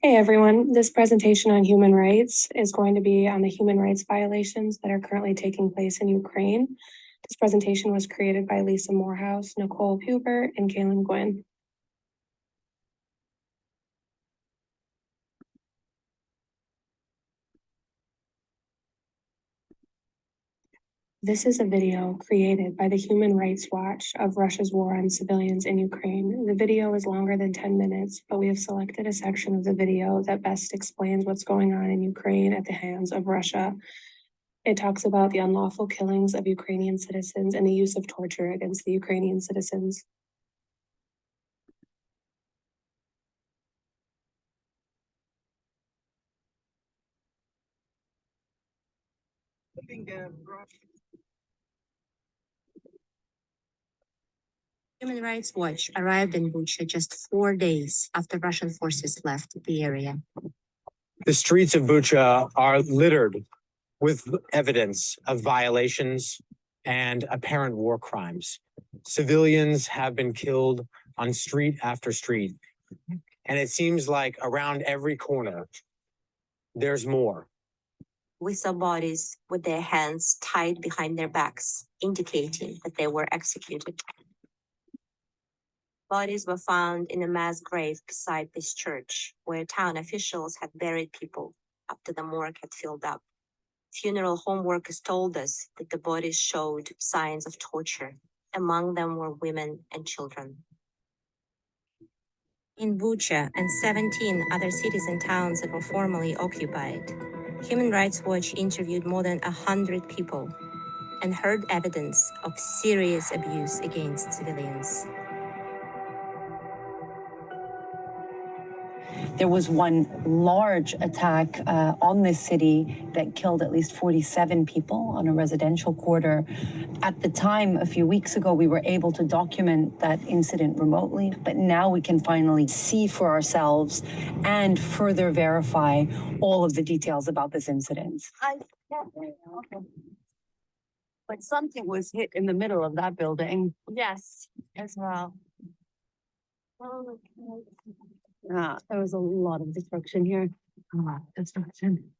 Hey everyone, this presentation on human rights is going to be on the human rights violations that are currently taking place in Ukraine. This presentation was created by Lisa Morehouse, Nicole Huber, and Kaylin Gwynn. This is a video created by the Human Rights Watch of Russia's war on civilians in Ukraine. The video is longer than 10 minutes, but we have selected a section of the video that best explains what's going on in Ukraine at the hands of Russia. It talks about the unlawful killings of Ukrainian citizens and the use of torture against the Ukrainian citizens. Human Rights Watch arrived in Bucha just 4 days after Russian forces left the area. The streets of Bucha are littered with evidence of violations and apparent war crimes. Civilians have been killed on street after street. And it seems like around every corner, there's more. We saw bodies with their hands tied behind their backs, indicating that they were executed. Bodies were found in a mass grave beside this church, where town officials had buried people after the morgue had filled up. Funeral home workers told us that the bodies showed signs of torture. Among them were women and children. In Bucha and 17 other cities and towns that were formerly occupied, Human Rights Watch interviewed more than 100 people and heard evidence of serious abuse against civilians. There was one large attack on this city that killed at least 47 people on a residential quarter. At the time, a few weeks ago, we were able to document that incident remotely, but now we can finally see for ourselves and further verify all of the details about this incident. But something was hit in the middle of that building. Yes, as well. There was a lot of destruction here. Destruction.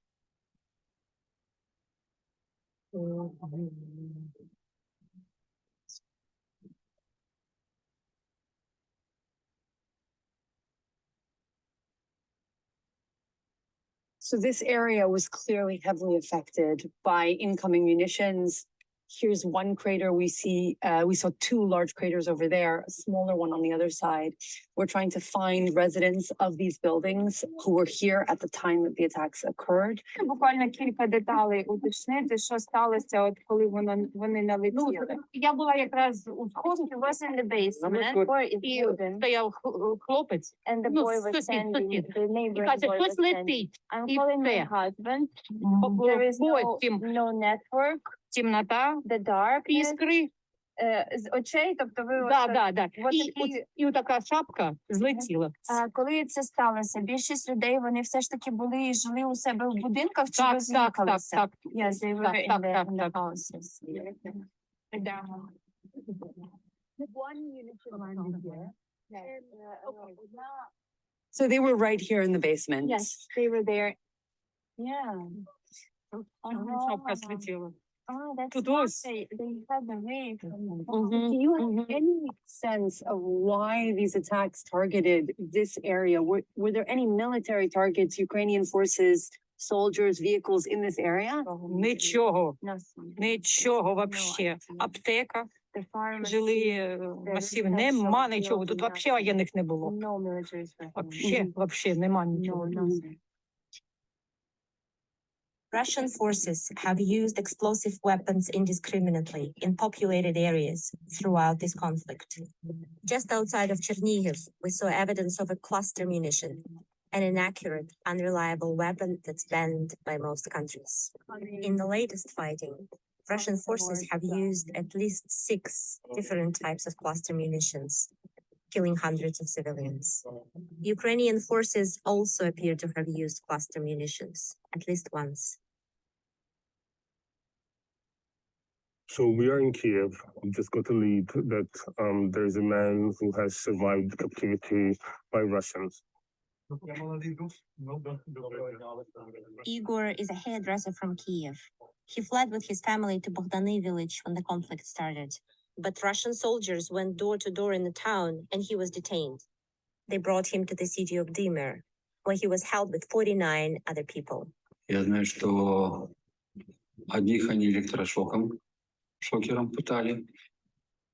So this area was clearly heavily affected by incoming munitions. Here's one crater we saw two large craters over there, a smaller one on the other side. We're trying to find residents of these buildings who were here at the time that the attacks occurred. Буквально кілька деталей уточнити, що сталося, от коли вони налетіли. Я була якраз у сховку, was in the basement, і стояв хлопець, and the boy was standing, the neighbor boy was standing. I'm calling my husband. There is no network. Темнота, the dark, іскри з очей, тобто ви І така шапка злетіла. Коли це сталося, більшість людей, вони все ж таки були і жили у себе в будинках чи роз'їхалися? Так. Yes, they were in the houses. So they were right here in the basement? Yes, they were there. Yeah. Шапка злетіла. Oh, that's why they had the rave. Do you have any sense of why these attacks targeted this area? Were there any military targets, Ukrainian forces, soldiers, vehicles in this area? Нічого вообще. Аптека, жилі масиви, нема нічого. Тут вообще воєнних не було. Вообще нема нічого. Russian forces have used explosive weapons indiscriminately in populated areas throughout this conflict. Just outside of Chernihiv, we saw evidence of a cluster munition, an inaccurate, unreliable weapon that's banned by most countries. In the latest fighting, Russian forces have used at least 6 different types of cluster munitions, killing hundreds of civilians. Ukrainian forces also appear to have used cluster munitions, at least once. So we are in Kiev. We just got a lead that there's a man who has survived captivity by Russians. Igor is a hairdresser from Kiev. He fled with his family to Bogdany village when the conflict started. But Russian soldiers went door to door in the town and he was detained. They brought him to the city of Dimir, where he was held with 49 other people. Я знаю, что одних они шокером пытали,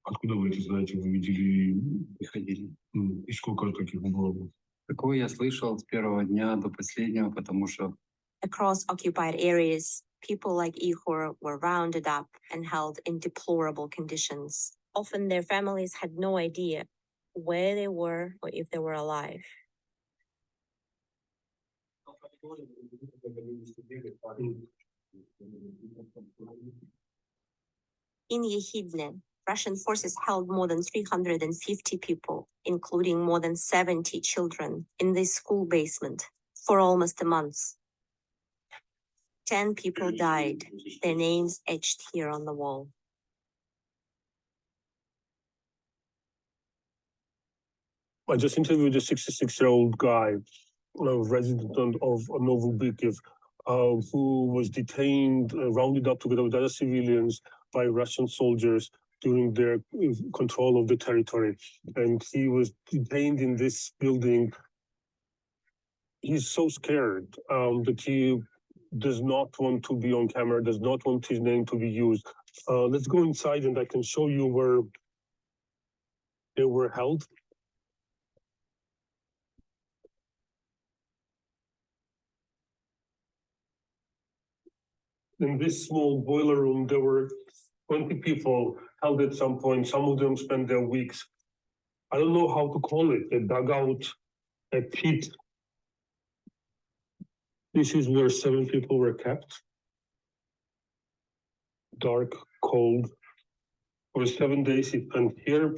Откуда вы это знаете? Вы видели приходили. и сколько таких было? Такое я слышал с первого дня до последнего, потому что Across occupied areas, people like Igor were rounded up and held in deplorable conditions. Often their families had no idea where they were or if they were alive. In Yehidne, Russian forces held more than 350 people, including more than 70 children, in this school basement for almost a month. 10 people died, their names etched here on the wall. I just interviewed a 66-year-old guy, a resident of Novo Bikiv, who was detained, rounded up together with other civilians by Russian soldiers during their control of the territory. And he was detained in this building. He's so scared that he does not want to be on camera, does not want his name to be used. Let's go inside and I can show you where they were held. In this small boiler room, there were 20 people held at some point. Some of them spent their weeks. I don't know how to call it, a dugout, a pit. This is where 7 people were kept. Dark, cold. For 7 days he spent here.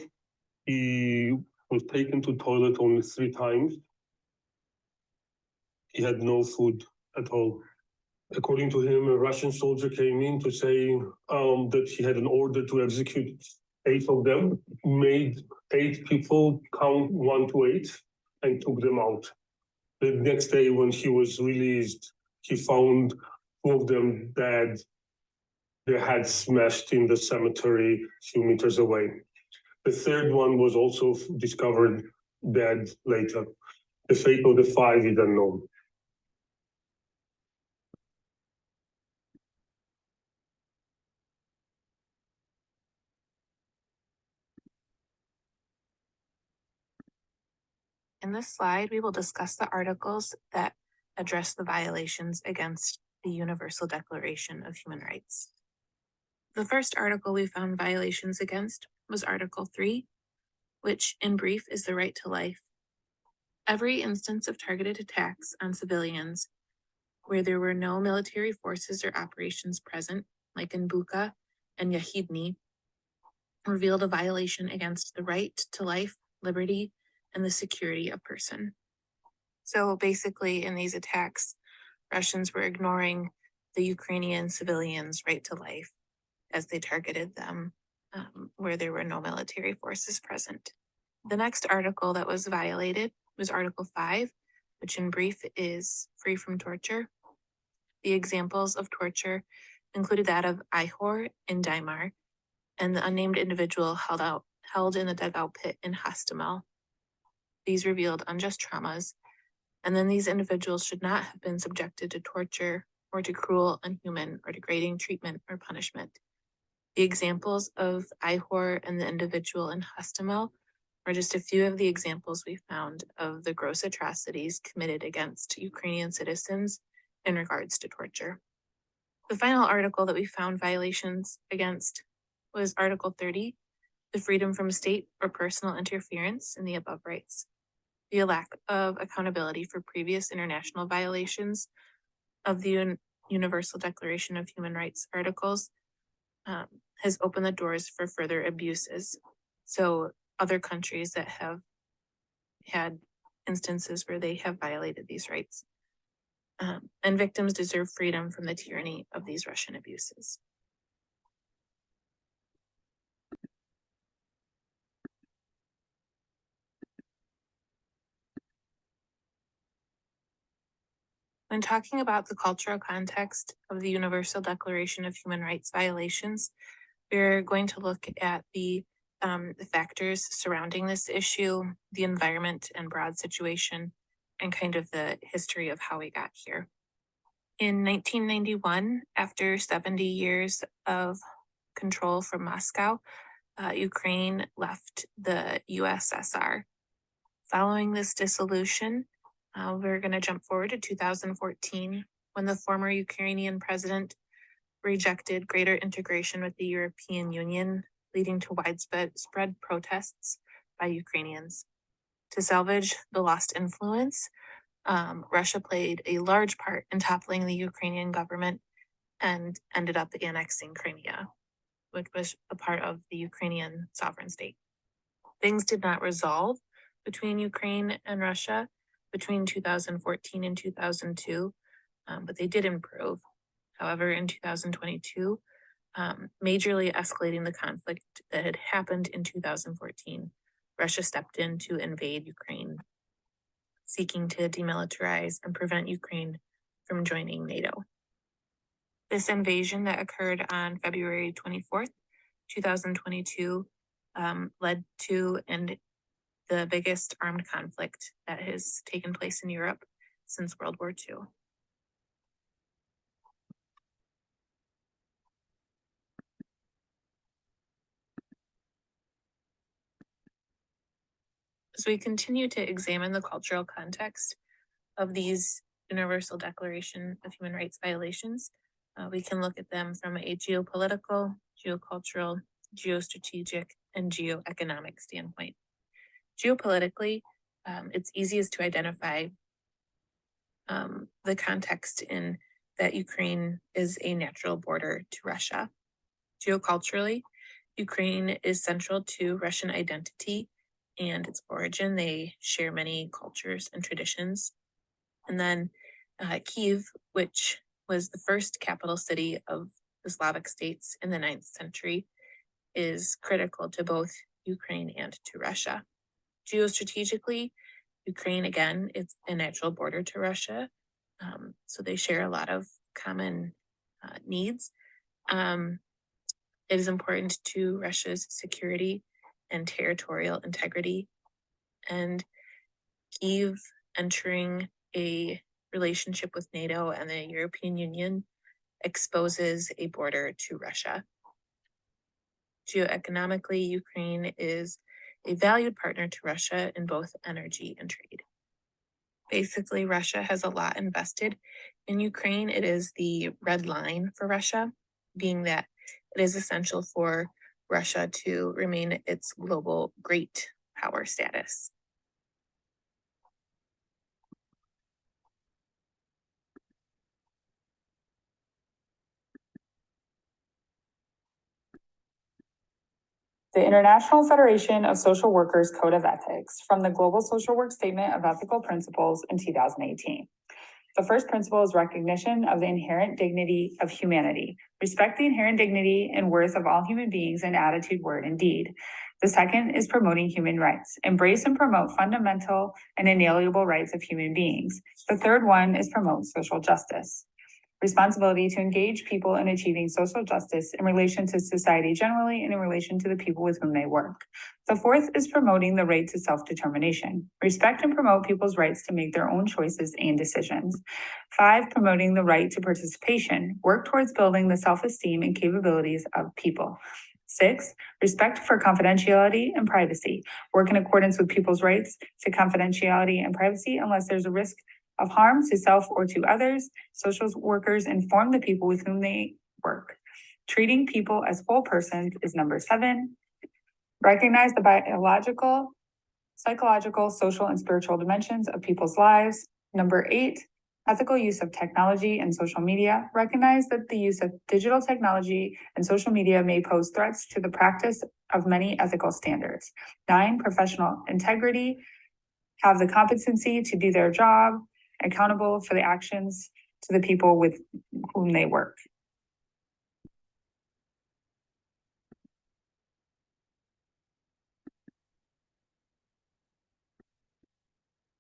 He was taken to toilet only 3 times. He had no food at all. According to him, a Russian soldier came in to say that he had an order to execute 8 of them, made 8 people count 1 to 8 and took them out. The next day when he was released, he found 2 of them dead, their heads smashed in the cemetery a few meters away. The 3rd one was also discovered dead later. The fate of the 5 is unknown. In this slide, we will discuss the articles that address the violations against the Universal Declaration of Human Rights. The first article we found violations against was Article 3, which in brief is the right to life. Every instance of targeted attacks on civilians where there were no military forces or operations present, like in Bucha and Yehidne, revealed a violation against the right to life, liberty, and the security of person. So basically, in these attacks, Russians were ignoring the Ukrainian civilians' right to life as they targeted them where there were no military forces present. The next article that was violated was Article 5, which in brief is free from torture. The examples of torture included that of Ihor in Dimar and the unnamed individual held in the dugout pit in Hostomel. These revealed unjust traumas, and then these individuals should not have been subjected to torture or to cruel, inhuman, or degrading treatment or punishment. The examples of Ihor and the individual in Hostomel are just a few of the examples we found of the gross atrocities committed against Ukrainian citizens in regards to torture. The final article that we found violations against was Article 30, the freedom from state or personal interference in the above rights. The lack of accountability for previous international violations of the Universal Declaration of Human Rights articles has opened the doors for further abuses. So other countries that have had instances where they have violated these rights. And victims deserve freedom from the tyranny of these Russian abuses. When talking about the cultural context of the Universal Declaration of Human Rights violations, we're going to look at the factors surrounding this issue, the environment and broad situation, and kind of the history of how we got here. In 1991, after 70 years of control from Moscow, Ukraine left the USSR. Following this dissolution, we're going to jump forward to 2014, when the former Ukrainian president rejected greater integration with the European Union, leading to widespread protests by Ukrainians. To salvage the lost influence, Russia played a large part in toppling the Ukrainian government and ended up annexing Crimea, which was a part of the Ukrainian sovereign state. Things did not resolve between Ukraine and Russia between 2014 and 2002, but they did improve. However, in 2022, majorly escalating the conflict that had happened in 2014, Russia stepped in to invade Ukraine, seeking to demilitarize and prevent Ukraine from joining NATO. This invasion that occurred on February 24th, 2022, led to the biggest armed conflict that has taken place in Europe since World War II. As we continue to examine the cultural context of these Universal Declaration of Human Rights violations, we can look at them from a geopolitical, geocultural, geostrategic, and geoeconomic standpoint. Geopolitically, it's easiest to identify the context in that Ukraine is a natural border to Russia. Geoculturally, Ukraine is central to Russian identity and its origin. They share many cultures and traditions. And then Kyiv, which was the first capital city of the Slavic states in the 9th century, is critical to both Ukraine and to Russia. Geostrategically, Ukraine, again, it's a natural border to Russia, so they share a lot of common needs. It is important to Russia's security and territorial integrity, and Kyiv entering a relationship with NATO and the European Union exposes a border to Russia. Geoeconomically, Ukraine is a valued partner to Russia in both energy and trade. Basically, Russia has a lot invested in Ukraine. It is the red line for Russia, being that it is essential for Russia to remain its global great power status. The International Federation of Social Workers Code of Ethics from the Global Social Work Statement of Ethical Principles in 2018. The first principle is recognition of the inherent dignity of humanity. Respect the inherent dignity and worth of all human beings in attitude, word, and deed. The second is promoting human rights. Embrace and promote fundamental and inalienable rights of human beings. The third one is promote social justice. Responsibility to engage people in achieving social justice in relation to society generally and in relation to the people with whom they work. The fourth is promoting the right to self-determination. Respect and promote people's rights to make their own choices and decisions. 5, promoting the right to participation. Work towards building the self-esteem and capabilities of people. 6, respect for confidentiality and privacy. Work in accordance with people's rights to confidentiality and privacy unless there's a risk of harm to self or to others. Social workers inform the people with whom they work. Treating people as whole persons is number 7. Recognize the biological, psychological, social, and spiritual dimensions of people's lives. Number 8, ethical use of technology and social media. Recognize that the use of digital technology and social media may pose threats to the practice of many ethical standards. 9, professional integrity. Have the competency to do their job, accountable for the actions to the people with whom they work.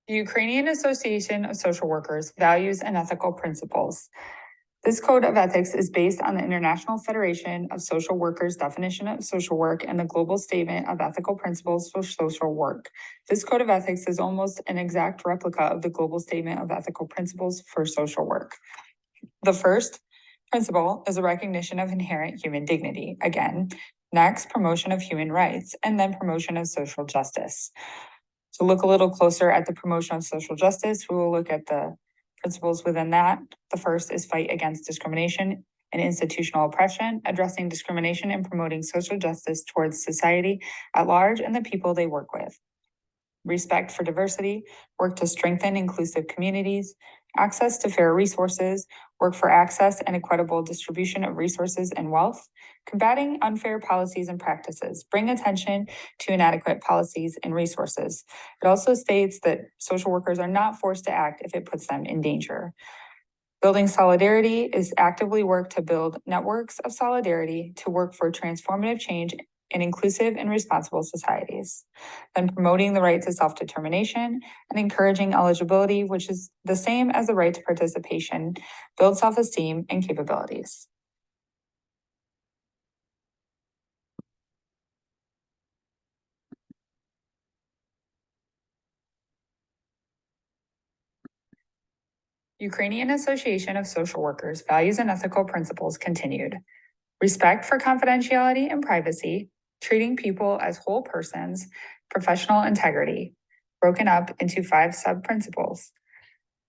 The Ukrainian Association of Social Workers Values and Ethical Principles. This code of ethics is based on the International Federation of Social Workers definition of social work and the Global Statement of Ethical Principles for Social Work. This code of ethics is almost an exact replica of the Global Statement of Ethical Principles for Social Work. The first principle is a recognition of inherent human dignity. Again, next, promotion of human rights, and then promotion of social justice. To look a little closer at the promotion of social justice, we will look at the principles within that. The first is fight against discrimination and institutional oppression, addressing discrimination and promoting social justice towards society at large and the people they work with. Respect for diversity, work to strengthen inclusive communities, access to fair resources, work for access and equitable distribution of resources and wealth, combating unfair policies and practices, bring attention to inadequate policies and resources. It also states that social workers are not forced to act if it puts them in danger. Building solidarity is actively work to build networks of solidarity to work for transformative change in inclusive and responsible societies. Then promoting the right to self-determination and encouraging eligibility, which is the same as the right to participation, build self-esteem and capabilities. Ukrainian Association of Social Workers Values and Ethical Principles continued. Respect for confidentiality and privacy, treating people as whole persons, professional integrity, broken up into 5 sub-principles.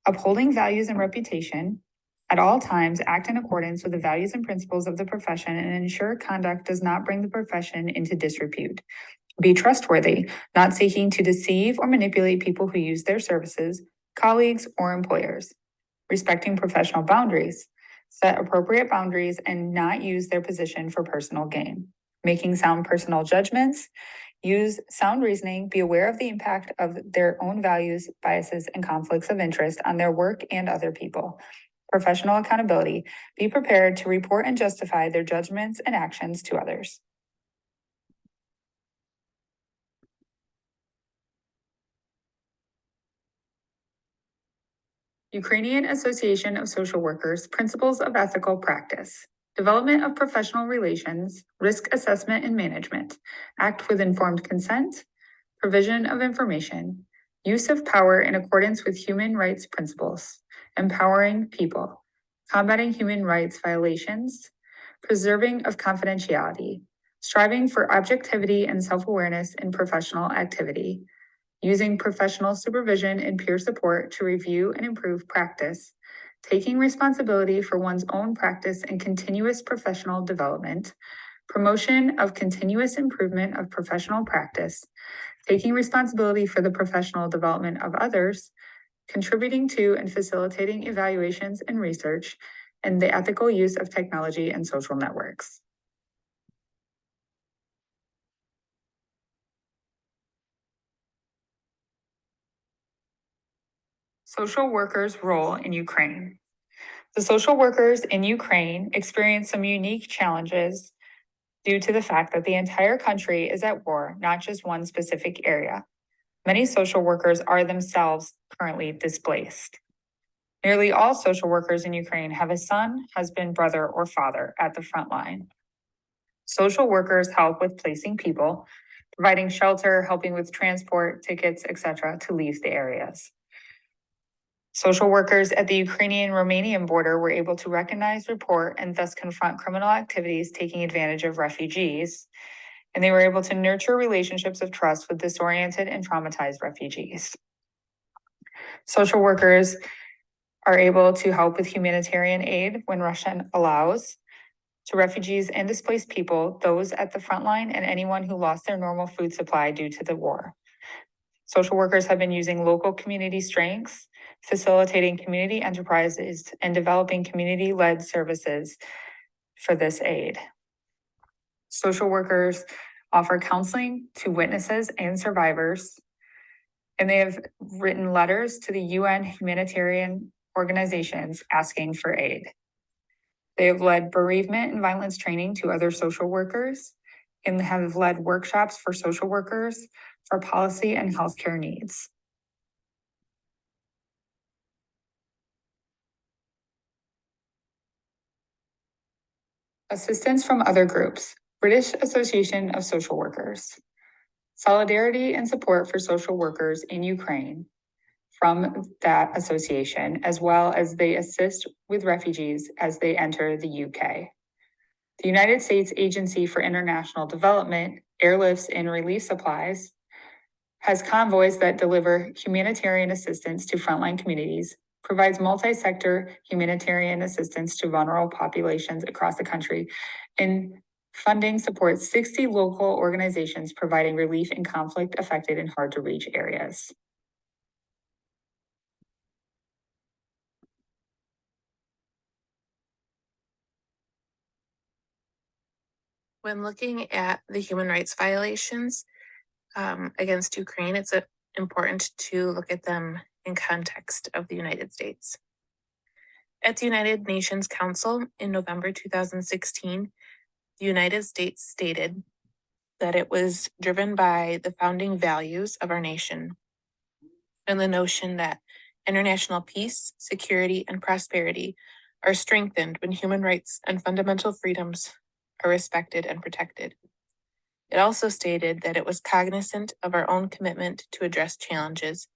Upholding values and reputation, at all times act in accordance with the values and principles of the profession and ensure conduct does not bring the profession into disrepute. Be trustworthy, not seeking to deceive or manipulate people who use their services, colleagues, or employers. Respecting professional boundaries, set appropriate boundaries and not use their position for personal gain. Making sound personal judgments, use sound reasoning, be aware of the impact of their own values, biases, and conflicts of interest on their work and other people. Professional accountability, be prepared to report and justify their judgments and actions to others. Ukrainian Association of Social Workers Principles of Ethical Practice. Development of professional relations, risk assessment and management, act with informed consent, provision of information, use of power in accordance with human rights principles, empowering people, combating human rights violations, preserving of confidentiality, striving for objectivity and self-awareness in professional activity, using professional supervision and peer support to review and improve practice, taking responsibility for one's own practice and continuous professional development, promotion of continuous improvement of professional practice, taking responsibility for the professional development of others, contributing to and facilitating evaluations and research, and the ethical use of technology and social networks. Social workers' role in Ukraine. The social workers in Ukraine experience some unique challenges due to the fact that the entire country is at war, not just one specific area. Many social workers are themselves currently displaced. Nearly all social workers in Ukraine have a son, husband, brother, or father at the front line. Social workers help with placing people, providing shelter, helping with transport, tickets, etc., to leave the areas. Social workers at the Ukrainian-Romanian border were able to recognize, report, and thus confront criminal activities taking advantage of refugees. And they were able to nurture relationships of trust with disoriented and traumatized refugees. Social workers are able to help with humanitarian aid when Russia allows to refugees and displaced people, those at the front line, and anyone who lost their normal food supply due to the war. Social workers have been using local community strengths, facilitating community enterprises, and developing community-led services for this aid. Social workers offer counseling to witnesses and survivors, and they have written letters to the UN humanitarian organizations asking for aid. They have led bereavement and violence training to other social workers and have led workshops for social workers for policy and healthcare needs. Assistance from other groups, British Association of Social Workers. Solidarity and support for social workers in Ukraine from that association, as well as they assist with refugees as they enter the UK. The United States Agency for International Development airlifts and relief supplies, has convoys that deliver humanitarian assistance to frontline communities, provides multi-sector humanitarian assistance to vulnerable populations across the country, and funding supports 60 local organizations providing relief in conflict-affected and hard-to-reach areas. When looking at the human rights violations against Ukraine, it's important to look at them in context of the United States. At the United Nations Council in November 2016, the United States stated that it was driven by the founding values of our nation and the notion that international peace, security, and prosperity are strengthened when human rights and fundamental freedoms are respected and protected. It also stated that it was cognizant of our own commitment to address challenges,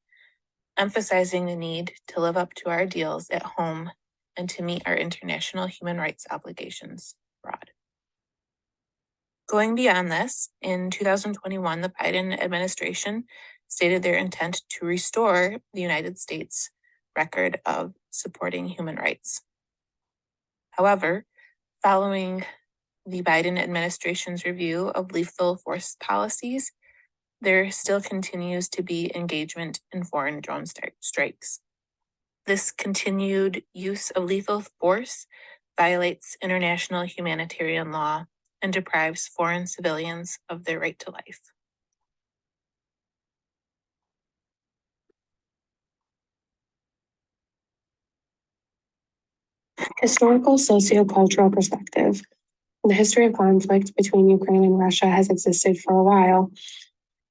emphasizing the need to live up to our ideals at home and to meet our international human rights obligations abroad. Going beyond this, in 2021, the Biden administration stated their intent to restore the United States record of supporting human rights. However, following the Biden administration's review of lethal force policies, there still continues to be engagement in foreign drone strikes. This continued use of lethal force violates international humanitarian law and deprives foreign civilians of their right to life. Historical sociocultural perspective. The history of conflict between Ukraine and Russia has existed for a while.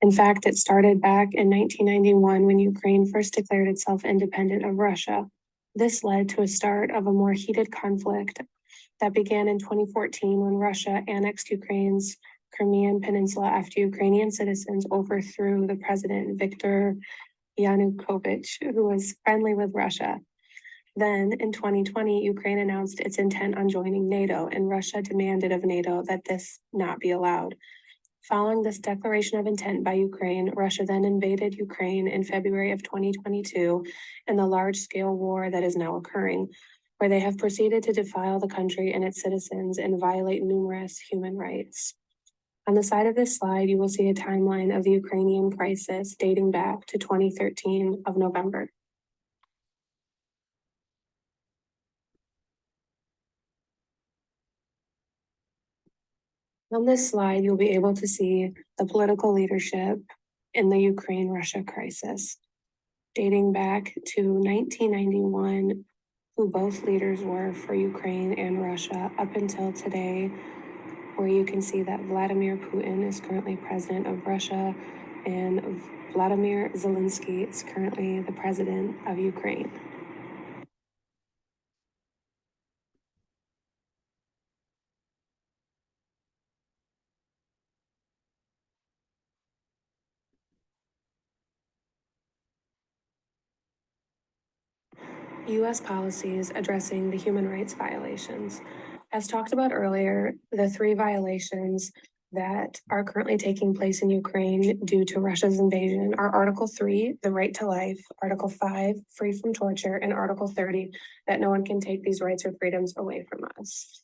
In fact, it started back in 1991 when Ukraine first declared itself independent of Russia. This led to a start of a more heated conflict that began in 2014 when Russia annexed Ukraine's Crimean Peninsula after Ukrainian citizens overthrew the president Viktor Yanukovych, who was friendly with Russia. Then, in 2020, Ukraine announced its intent on joining NATO, and Russia demanded of NATO that this not be allowed. Following this declaration of intent by Ukraine, Russia then invaded Ukraine in February of 2022 in the large-scale war that is now occurring, where they have proceeded to defile the country and its citizens and violate numerous human rights. On the side of this slide, you will see a timeline of the Ukrainian crisis dating back to 2013 of November. On this slide, you'll be able to see the political leadership in the Ukraine-Russia crisis, dating back to 1991, who both leaders were for Ukraine and Russia up until today, where you can see that Vladimir Putin is currently president of Russia and Vladimir Zelensky is currently the president of Ukraine. U.S. policies addressing the human rights violations. As talked about earlier, the three violations that are currently taking place in Ukraine due to Russia's invasion are Article 3, the right to life, Article 5, free from torture, and Article 30, that no one can take these rights or freedoms away from us.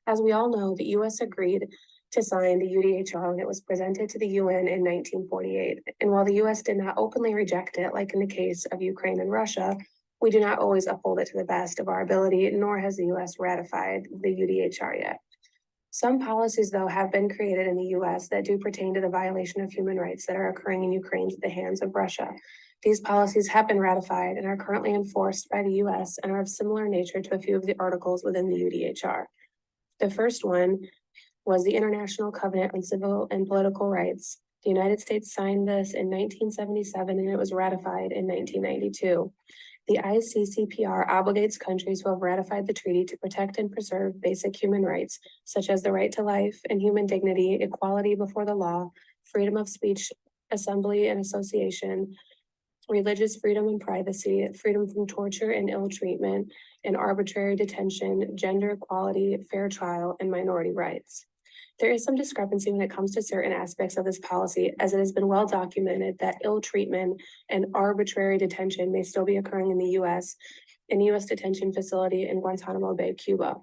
As we all know, the U.S. agreed to sign the UDHR when it was presented to the UN in 1948. And while the U.S. did not openly reject it, like in the case of Ukraine and Russia, we do not always uphold it to the best of our ability, nor has the U.S. ratified the UDHR yet. Some policies, though, have been created in the U.S. that do pertain to the violation of human rights that are occurring in Ukraine at the hands of Russia. These policies have been ratified and are currently enforced by the U.S. and are of similar nature to a few of the articles within the UDHR. The first one was the International Covenant on Civil and Political Rights. The United States signed this in 1977 and it was ratified in 1992. The ICCPR obligates countries who have ratified the treaty to protect and preserve basic human rights, such as the right to life and human dignity, equality before the law, freedom of speech, assembly and association, religious freedom and privacy, freedom from torture and ill treatment, and arbitrary detention, gender equality, fair trial, and minority rights. There is some discrepancy when it comes to certain aspects of this policy, as it has been well documented that ill treatment and arbitrary detention may still be occurring in the US, in a US detention facility in Guantanamo Bay, Cuba.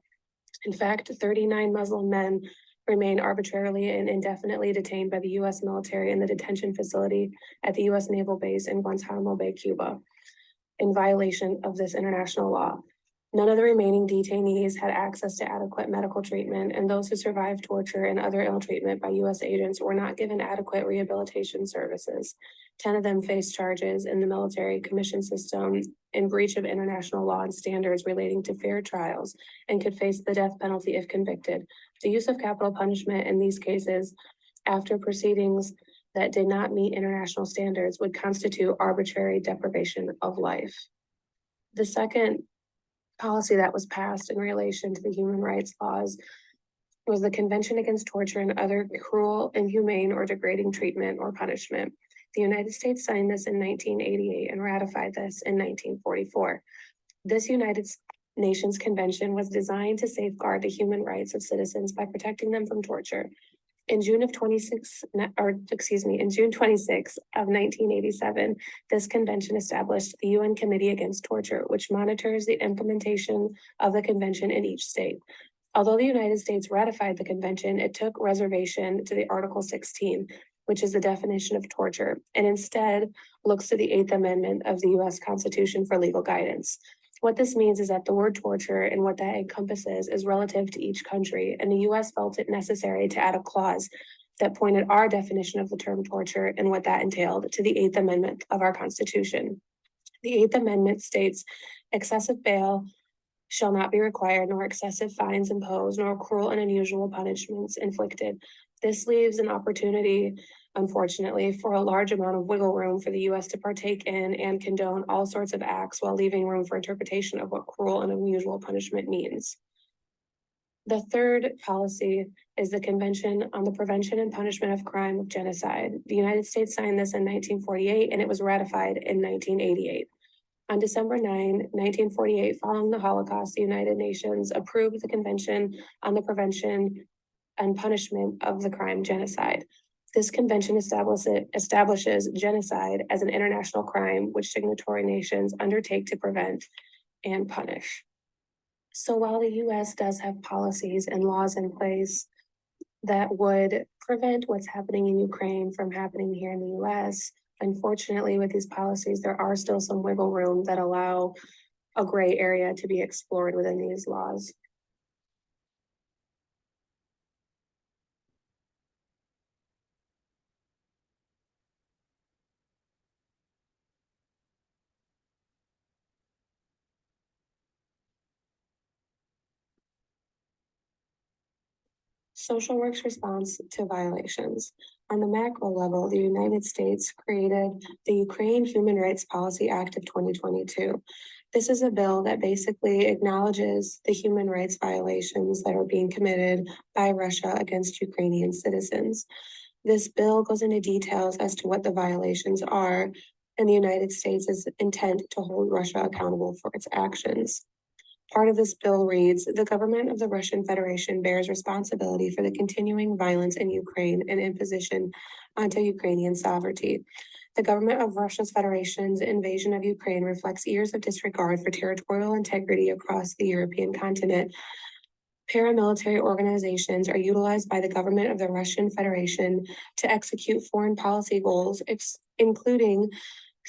In fact, 39 Muslim men remain arbitrarily and indefinitely detained by the US military in the detention facility at the US Naval Base in Guantanamo Bay, Cuba, in violation of this international law. None of the remaining detainees had access to adequate medical treatment, and those who survived torture and other ill treatment by US agents were not given adequate rehabilitation services. 10 of them faced charges in the military commission system in breach of international law and standards relating to fair trials and could face the death penalty if convicted. The use of capital punishment in these cases after proceedings that did not meet international standards would constitute arbitrary deprivation of life. The second policy that was passed in relation to the human rights laws was the Convention Against Torture and Other Cruel, Inhumane, or Degrading Treatment or Punishment. The United States signed this in 1988 and ratified this in 1944. This United Nations Convention was designed to safeguard the human rights of citizens by protecting them from torture. In June 26 of 1987, this convention established the UN Committee Against Torture, which monitors the implementation of the convention in each state. Although the United States ratified the convention, it took reservation to the Article 16, which is the definition of torture, and instead looks to the 8th Amendment of the US Constitution for legal guidance. What this means is that the word torture and what that encompasses is relative to each country, and the US felt it necessary to add a clause that pointed our definition of the term torture and what that entailed to the 8th Amendment of our Constitution. The 8th Amendment states, excessive bail shall not be required, nor excessive fines imposed, nor cruel and unusual punishments inflicted. This leaves an opportunity, unfortunately, for a large amount of wiggle room for the US to partake in and condone all sorts of acts while leaving room for interpretation of what cruel and unusual punishment means. The third policy is the Convention on the Prevention and Punishment of Crime of Genocide. The United States signed this in 1948 and it was ratified in 1988. On December 9, 1948, following the Holocaust, the United Nations approved the Convention on the Prevention and Punishment of the Crime Genocide. This convention establishes genocide as an international crime which signatory nations undertake to prevent and punish. So while the US does have policies and laws in place that would prevent what's happening in Ukraine from happening here in the US, unfortunately, with these policies, there are still some wiggle room that allow a gray area to be explored within these laws. Social work's response to violations. On the macro level, the United States created the Ukraine Human Rights Policy Act of 2022. This is a bill that basically acknowledges the human rights violations that are being committed by Russia against Ukrainian citizens. This bill goes into details as to what the violations are and the United States' intent to hold Russia accountable for its actions. Part of this bill reads, the government of the Russian Federation bears responsibility for the continuing violence in Ukraine and imposition onto Ukrainian sovereignty. The government of Russia's Federation's invasion of Ukraine reflects years of disregard for territorial integrity across the European continent. Paramilitary organizations are utilized by the government of the Russian Federation to execute foreign policy goals, including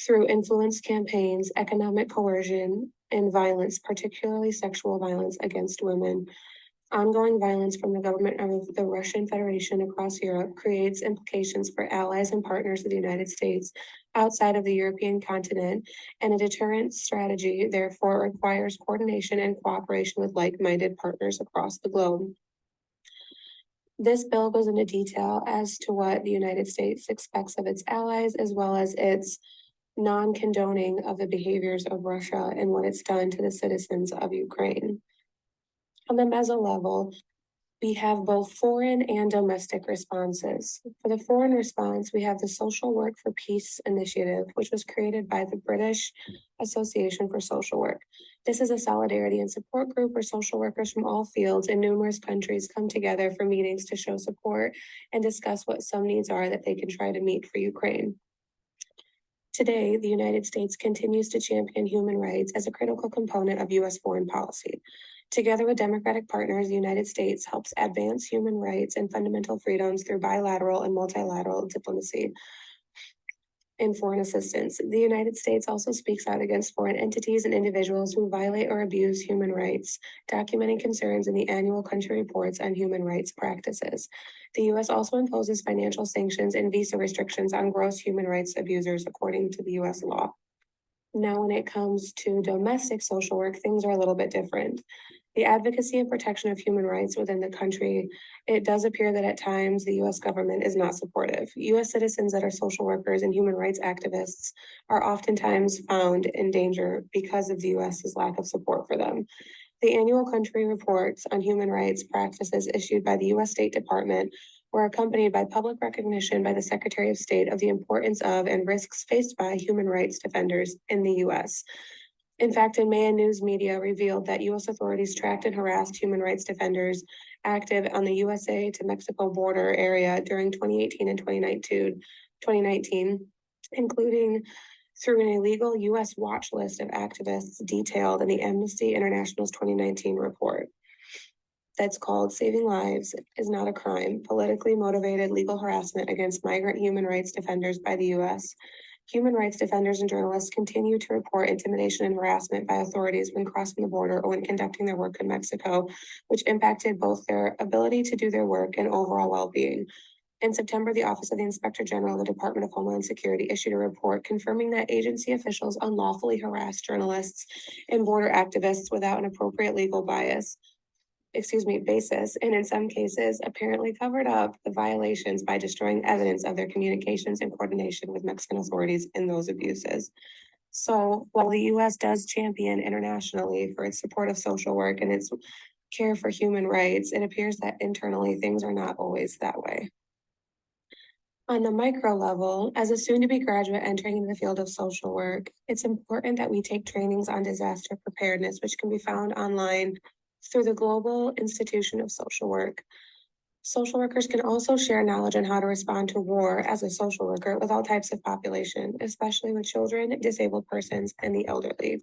through influence campaigns, economic coercion, and violence, particularly sexual violence against women. Ongoing violence from the government of the Russian Federation across Europe creates implications for allies and partners of the United States outside of the European continent, and a deterrent strategy therefore requires coordination and cooperation with like-minded partners across the globe. This bill goes into detail as to what the United States expects of its allies, as well as its non-condoning of the behaviors of Russia and what it's done to the citizens of Ukraine. On the meso level, we have both foreign and domestic responses. For the foreign response, we have the Social Work for Peace initiative, which was created by the British Association for Social Work. This is a solidarity and support group where social workers from all fields in numerous countries come together for meetings to show support and discuss what some needs are that they can try to meet for Ukraine. Today, the United States continues to champion human rights as a critical component of U.S. foreign policy. Together with democratic partners, the United States helps advance human rights and fundamental freedoms through bilateral and multilateral diplomacy and foreign assistance. The United States also speaks out against foreign entities and individuals who violate or abuse human rights, documenting concerns in the annual country reports on human rights practices. The U.S. also imposes financial sanctions and visa restrictions on gross human rights abusers according to the U.S. law. Now, when it comes to domestic social work, things are a little bit different. The advocacy and protection of human rights within the country, it does appear that at times the U.S. government is not supportive. U.S. citizens that are social workers and human rights activists are oftentimes found in danger because of the U.S.'s lack of support for them. The annual country reports on human rights practices issued by the U.S. State Department were accompanied by public recognition by the Secretary of State of the importance of and risks faced by human rights defenders in the U.S. In fact, in May, a news media revealed that U.S. authorities tracked and harassed human rights defenders active on the USA to Mexico border area during 2018 and 2019, including through an illegal U.S. watch list of activists detailed in the Amnesty International's 2019 report. That's called Saving Lives is Not a Crime, Politically Motivated Legal Harassment Against Migrant Human Rights Defenders by the U.S. Human rights defenders and journalists continue to report intimidation and harassment by authorities when crossing the border or when conducting their work in Mexico, which impacted both their ability to do their work and overall well-being. In September, the Office of the Inspector General of the Department of Homeland Security issued a report confirming that agency officials unlawfully harassed journalists and border activists without an appropriate legal basis, and in some cases apparently covered up the violations by destroying evidence of their communications in coordination with Mexican authorities in those abuses. So while the U.S. does champion internationally for its support of social work and its care for human rights, it appears that internally things are not always that way. On the micro level, as a soon-to-be graduate entering into the field of social work, it's important that we take trainings on disaster preparedness, which can be found online through the Global Institution of Social Work. Social workers can also share knowledge on how to respond to war as a social worker with all types of population, especially with children, disabled persons, and the elderly.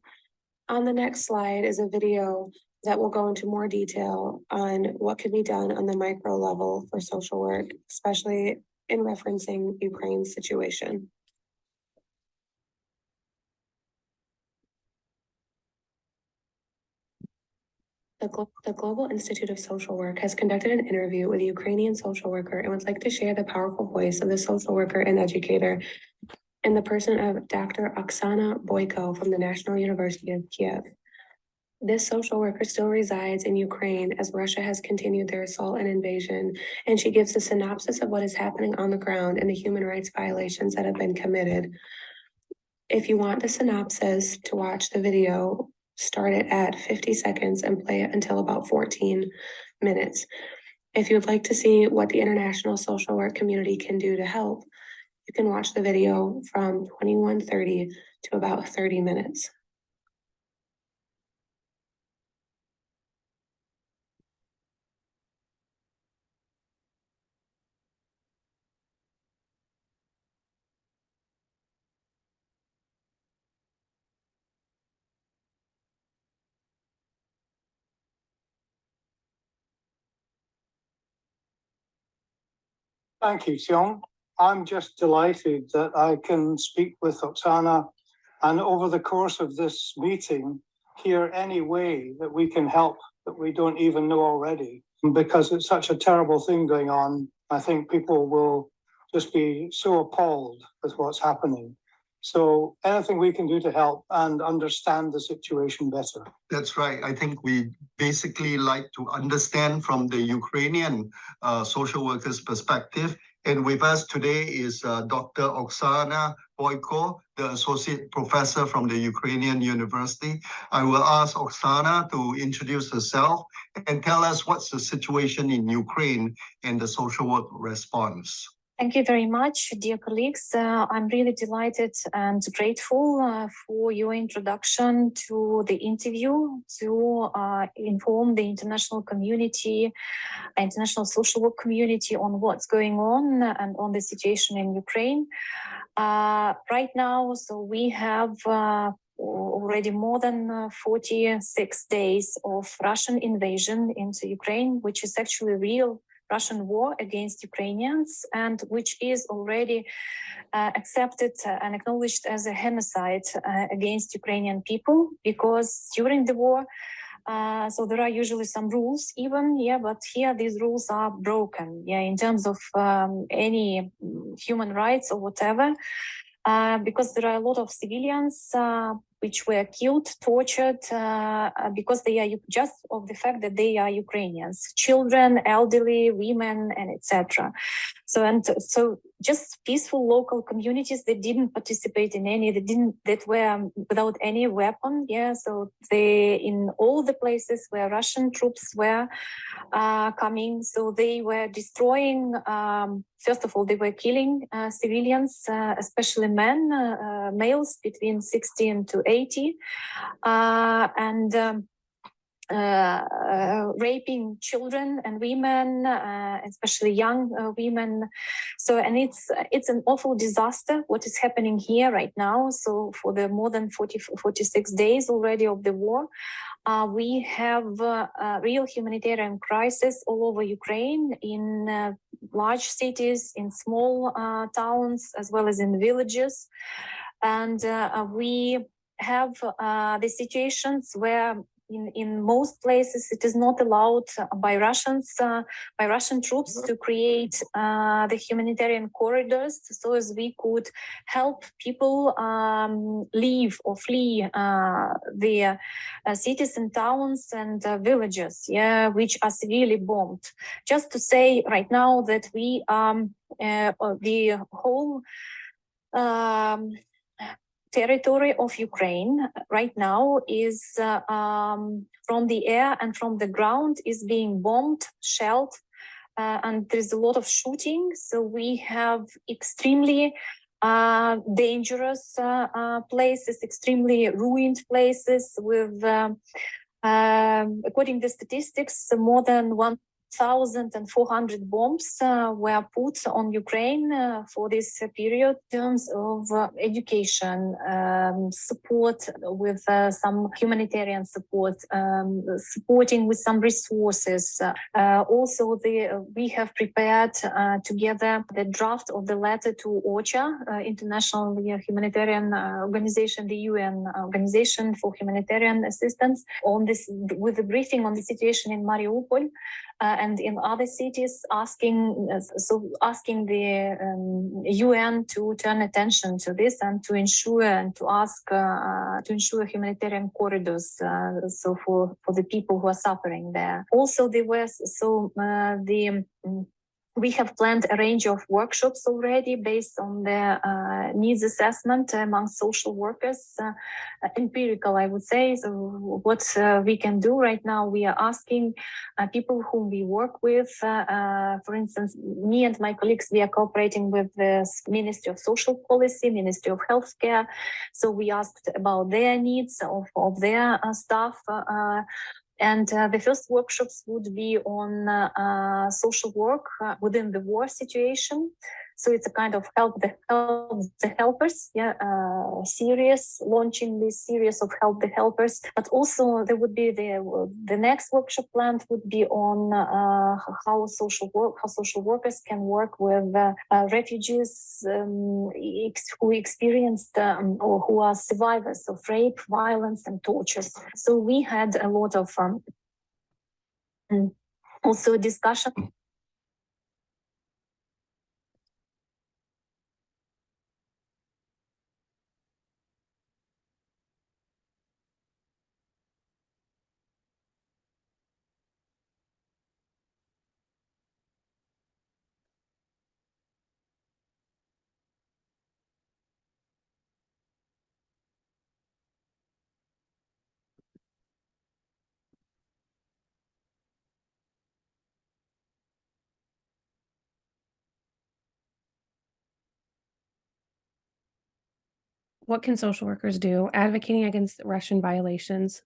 On the next slide is a video that will go into more detail on what can be done on the micro level for social work, especially in referencing Ukraine's situation. The Global Institute of Social Work has conducted an interview with a Ukrainian social worker and would like to share the powerful voice of the social worker and educator in the person of Dr. Oksana Boyko from the National University of Kiev. This social worker still resides in Ukraine as Russia has continued their assault and invasion, and she gives a synopsis of what is happening on the ground and the human rights violations that have been committed. If you want the synopsis to watch the video, start it at 50 seconds and play it until about 14 minutes. If you'd like to see what the international social work community can do to help, you can watch the video from 21:30 to about 30 minutes. Thank you, Sion. I'm just delighted that I can speak with Oksana and over the course of this meeting, hear any way that we can help that we don't even know already. Because it's such a terrible thing going on, I think people will just be so appalled with what's happening. So anything we can do to help and understand the situation better. That's right. I think we basically like to understand from the Ukrainian social workers' perspective And with us today is Dr. Oksana Boyko, the Associate Professor from the Ukrainian University. I will ask Oksana to introduce herself and tell us what's the situation in Ukraine and the social work response. Thank you very much, dear colleagues. I'm really delighted and grateful for your introduction to the interview to inform the international community, international social work community on what's going on and on the situation in Ukraine. Right now, so we have already more than 46 days of Russian invasion into Ukraine, which is actually real Russian war against Ukrainians, and which is already accepted and acknowledged as a genocide against Ukrainian people, because during the war, so there are usually some rules even, but here these rules are broken, in terms of any human rights or whatever, because there are a lot of civilians which were killed, tortured, because they are just of the fact that they are Ukrainians, children, elderly, women, and etc. So just peaceful local communities that didn't participate in any, that were without any weapon, so they, in all the places where Russian troops were coming, so they were destroying, first of all, they were killing civilians, especially men, males between 16 to 80, and raping children and women, especially young women. So, and it's an awful disaster what is happening here right now. So for the more than 46 days already of the war, we have a real humanitarian crisis all over Ukraine, in large cities, in small towns, as well as in villages. And we have the situations where in most places it is not allowed by Russian troops to create the humanitarian corridors, so as we could help people leave or flee the cities and towns and villages, which are severely bombed. Just to say right now that we the whole territory of Ukraine right now is from the air and from the ground is being bombed, shelled, and there's a lot of shooting. So we have extremely dangerous places, extremely ruined places with, according to statistics, more than 1,400 bombs were put on Ukraine for this period in terms of education, support with some humanitarian support, supporting with some resources. Also, we have prepared together the draft of the letter to OCHA, International Humanitarian Organization, the UN Organization for Humanitarian Assistance, on this, with a briefing on the situation in Mariupol. And in other cities, asking the UN to turn attention to this and to ensure and to ask to ensure humanitarian corridors, so for the people who are suffering there. Also, there was we have planned a range of workshops already based on the needs assessment among social workers, empirical, I would say. So what we can do right now, we are asking people whom we work with, for instance, me and my colleagues, we are cooperating with the Ministry of Social Policy, Ministry of Healthcare. So we asked about their needs of their staff. And the first workshops would be on social work within the war situation. So it's a kind of help the helpers, series, launching this series of help the helpers. But also there would be the next workshop planned would be on how social workers can work with refugees who experienced or who are survivors of rape, violence, and tortures. So we had a lot of also discussion. what can social workers do? Advocating against Russian violations.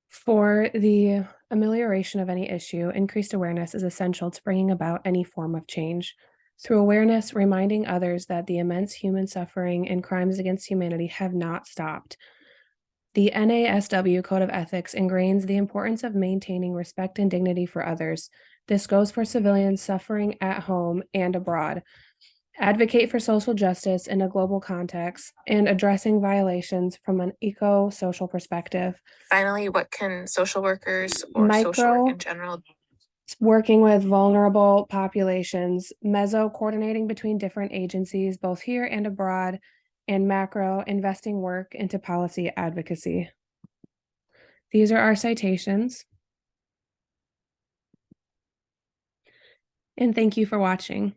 For the amelioration of any issue, increased awareness is essential to bringing about any form of change. Through awareness, reminding others that the immense human suffering and crimes against humanity have not stopped. The NASW Code of Ethics ingrains the importance of maintaining respect and dignity for others. This goes for civilians suffering at home and abroad. Advocate for social justice in a global context and addressing violations from an eco-social perspective. Finally, what can social workers or social work in general Working with vulnerable populations, meso coordinating between different agencies, both here and abroad, and macro investing work into policy advocacy. These are our citations. And thank you for watching.